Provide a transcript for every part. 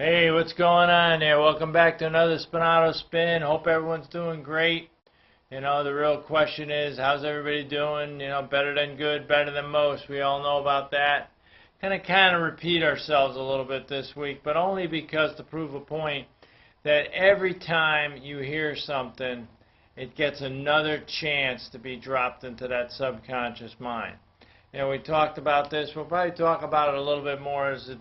Hey, what's going on there? Welcome back to another Spinato Spin. Hope everyone's doing great. The real question is, how's everybody doing? Better than good, better than most. We all know about that. Kind of repeat ourselves a little bit this week, but only because to prove a point that every time you hear something, it gets another chance to be dropped into that subconscious mind. We talked about this. We'll probably talk about it a little bit more as it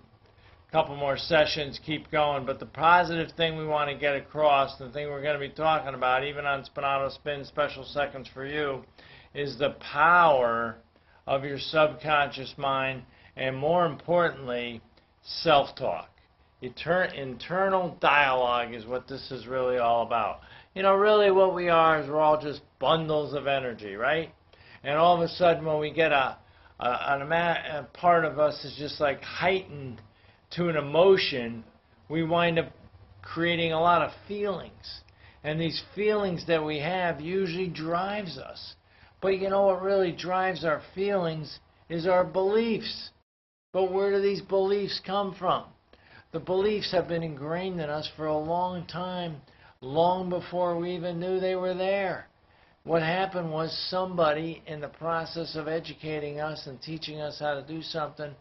couple more sessions keep going, but the positive thing we want to get across, the thing we're going to be talking about, even on Spinato Spin Special Seconds for You, is the power of your subconscious mind, and more importantly, self-talk. Internal dialogue is what this is really all about. Really what we are is we're all just bundles of energy, right? And all of a sudden when we get a part of us is just like heightened to an emotion, we wind up creating a lot of feelings. And these feelings that we have usually drives us. But what really drives our feelings is our beliefs. But where do these beliefs come from? The beliefs have been ingrained in us for a long time, long before we even knew they were there. What happened was somebody in the process of educating us and teaching us how to do something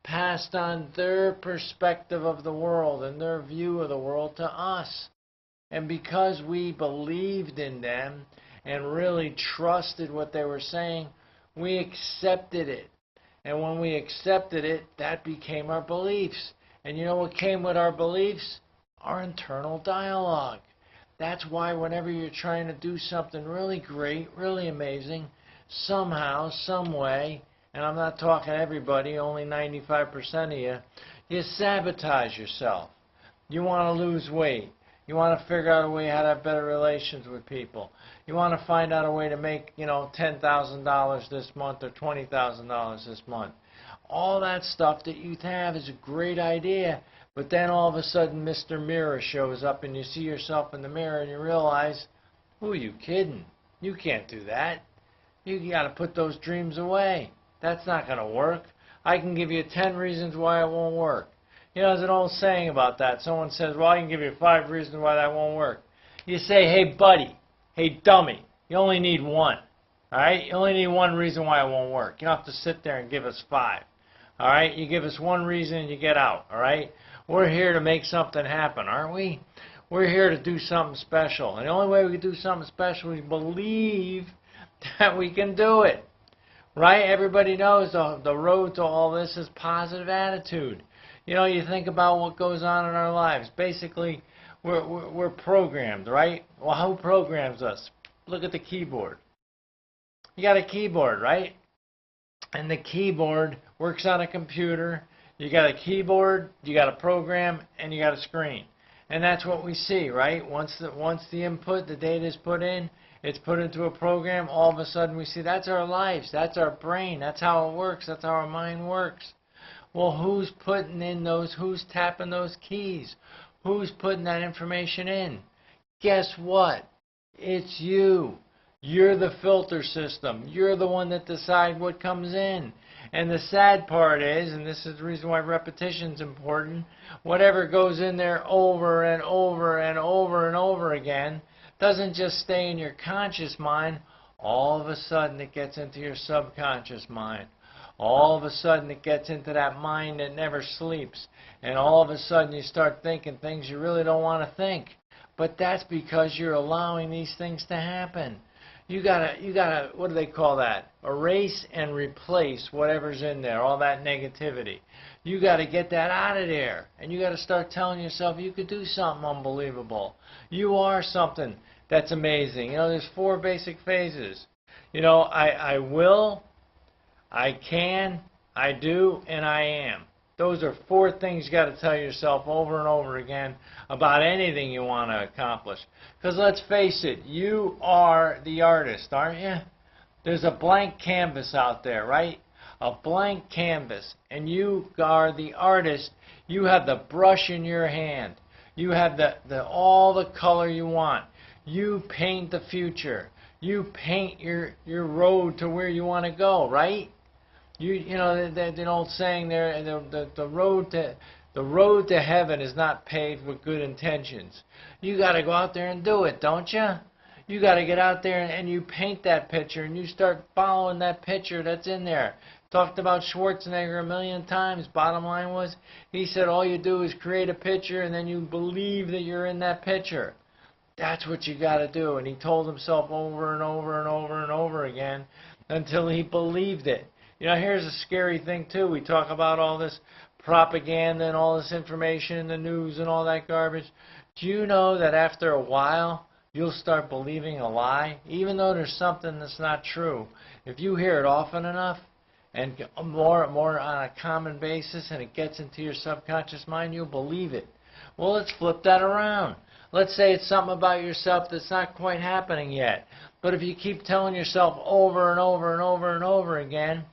passed on their perspective of the world and their view of the world to us. And because we believed in them and really trusted what they were saying, we accepted it. And when we accepted it, that became our beliefs. And you know what came with our beliefs? Our internal dialogue. That's why whenever you're trying to do something really great, really amazing, somehow, some way, and I'm not talking everybody, only 95% of you, you sabotage yourself. You want to lose weight. You want to figure out a way how to have better relations with people. You want to find out a way to make, $10,000 this month or $20,000 this month. All that stuff that you have is a great idea, but then all of a sudden Mr. Mirror shows up and you see yourself in the mirror and you realize, who are you kidding? You can't do that. You got to put those dreams away. That's not going to work. I can give you 10 reasons why it won't work. There's an old saying about that. Someone says, well, I can give you 5 reasons why that won't work. You say, hey, buddy, hey, dummy, you only need one. All right? You only need one reason why it won't work. You don't have to sit there and give us 5. All right? You give us one reason and you get out. All right? We're here to make something happen, aren't we? We're here to do something special. And the only way we can do something special is believe that we can do it. Right? Everybody knows the road to all this is positive attitude. You think about what goes on in our lives. Basically, we're programmed, right? Well, who programs us? Look at the keyboard. You got a keyboard, right? And the keyboard works on a computer. You got a keyboard, you got a program, and you got a screen. And that's what we see, right? Once the input, the data is put in, it's put into a program, all of a sudden we see that's our lives, that's our brain, that's how it works, that's how our mind works. Well, who's putting in who's tapping those keys? Who's putting that information in? Guess what? It's you. You're the filter system. You're the one that decides what comes in. And the sad part is, and this is the reason why repetition is important, whatever goes in there over and over and over and over again doesn't just stay in your conscious mind. All of a sudden it gets into your subconscious mind. All of a sudden it gets into that mind that never sleeps. And all of a sudden you start thinking things you really don't want to think. But that's because you're allowing these things to happen. You gotta, what do they call that? Erase and replace whatever's in there, all that negativity. You gotta get that out of there. And you gotta start telling yourself you could do something unbelievable. You are something that's amazing. There's 4 basic phases. I will, I can, I do, and I am. Those are 4 things you got to tell yourself over and over again about anything you want to accomplish. Because let's face it, you are the artist, aren't you? There's a blank canvas out there, right? A blank canvas. And you are the artist. You have the brush in your hand. You have all the color you want. You paint the future. You paint your road to where you want to go, right? You know the old saying there, the road The road to heaven is not paved with good intentions. You got to go out there and do it, don't you? You got to get out there and you paint that picture and you start following that picture that's in there. Talked about Schwarzenegger a million times. Bottom line was, he said all you do is create a picture and then you believe that you're in that picture. That's what you got to do. And he told himself over and over and over and over again until he believed it. You know, here's a scary thing too. We talk about all this propaganda and all this information in the news and all that garbage. Do you know that after a while you'll start believing a lie, even though there's something that's not true? If you hear it often enough and more on a common basis and it gets into your subconscious mind, you'll believe it. Well, let's flip that around. Let's say it's something about yourself that's not quite happening yet. But if you keep telling yourself over and over and over and over again,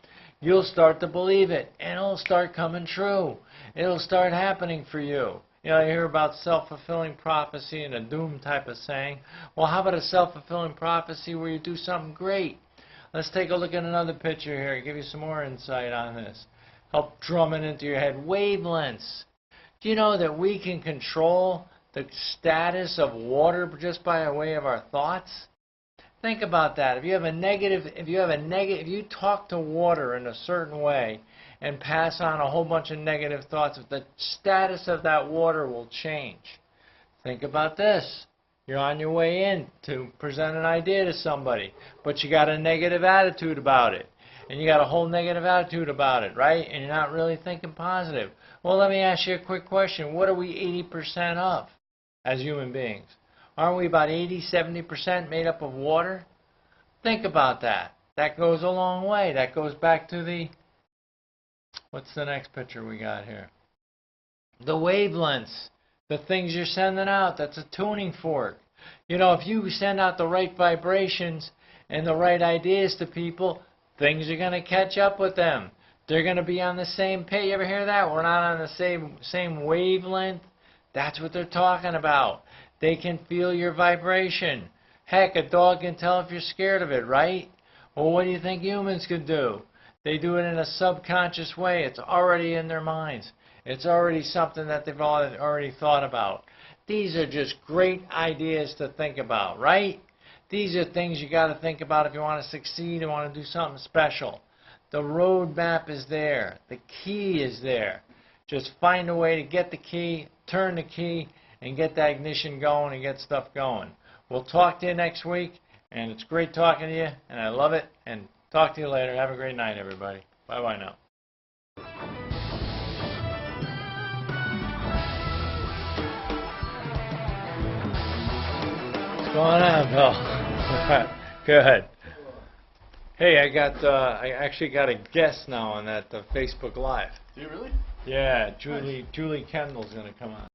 you'll start to believe it, and it'll start coming true. It'll start happening for you. You know, you hear about self-fulfilling prophecy and a doom type of saying. Well, how about a self-fulfilling prophecy where you do something great? Let's take a look at another picture here, give you some more insight on this. Help drum it into your head. Wavelengths. Do you know that we can control the status of water just by way of our thoughts? Think about that. If you talk to water in a certain way and pass on a whole bunch of negative thoughts, the status of that water will change. Think about this. You're on your way in to present an idea to somebody, but you got a negative attitude about it. And you got a whole negative attitude about it, right? And you're not really thinking positive. Well, let me ask you a quick question. What are we 80% of as human beings? Aren't we about 80, 70% made up of water? Think about that. That goes a long way. That goes back to the, what's the next picture we got here? The wavelengths, the things you're sending out. That's a tuning fork. You know, if you send out the right vibrations and the right ideas to people, things are going to catch up with them. They're going to be on the same page. You ever hear that? We're not on the same wavelength. That's what they're talking about. They can feel your vibration. Heck, a dog can tell if you're scared of it, right? Well, what do you think humans could do? They do it in a subconscious way. It's already in their minds. It's already something that they've already thought about. These are just great ideas to think about, right? These are things you got to think about if you want to succeed and want to do something special. The roadmap is there. The key is there. Just find a way to get the key, turn the key, and get that ignition going and get stuff going. We'll talk to you next week, and it's great talking to you, and I love it, and talk to you later. Have a great night, everybody. Bye-bye now. What's going on, Bill? Good. Hey, I actually got a guest now on that Facebook Live. Do you really? Yeah, Julie Kendall's going to come on.